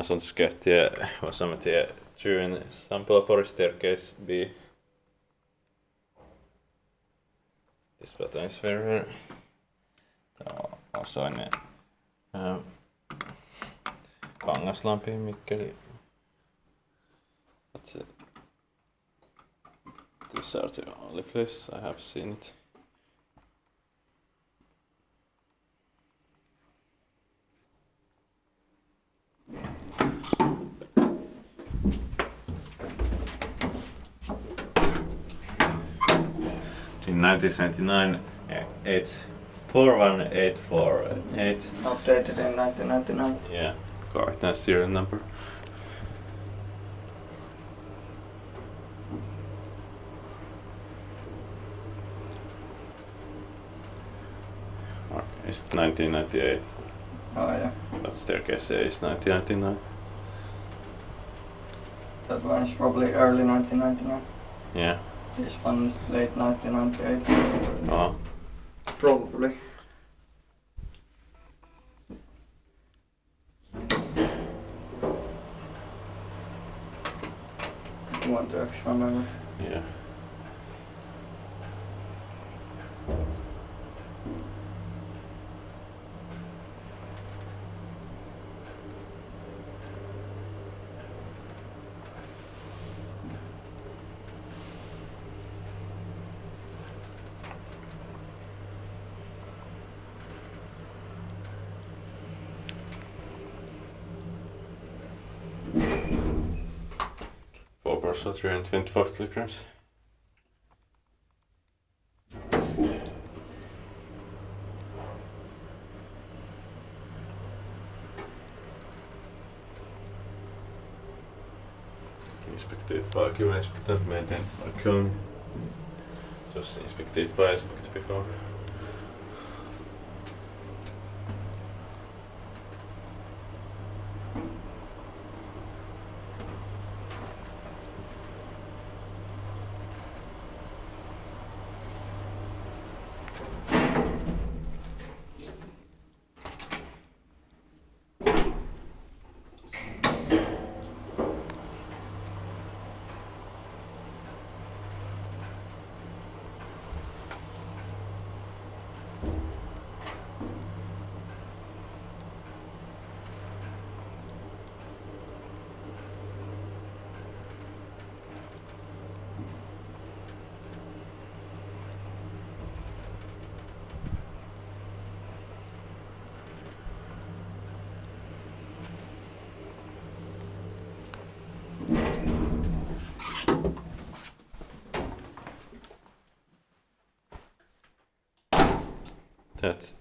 a sånt ska till Vasamatie Turon Sampola Pori staircase B. This button is very also in kangaslampi Mikkeli. That's it. These are the only place I have seen it. In 1979, it's 41848. Updated in 1999. Yeah, correct. That's serial number. It's 1998. Oh yeah. That staircase is 1999. That one is probably early 1999. Yeah. This one is late 1998. Oh. Probably. I want to actually remember. Yeah. So 325 kilograms. Inspected by Kone, inspected, maintained by Kone. Just inspected by inspected before. That's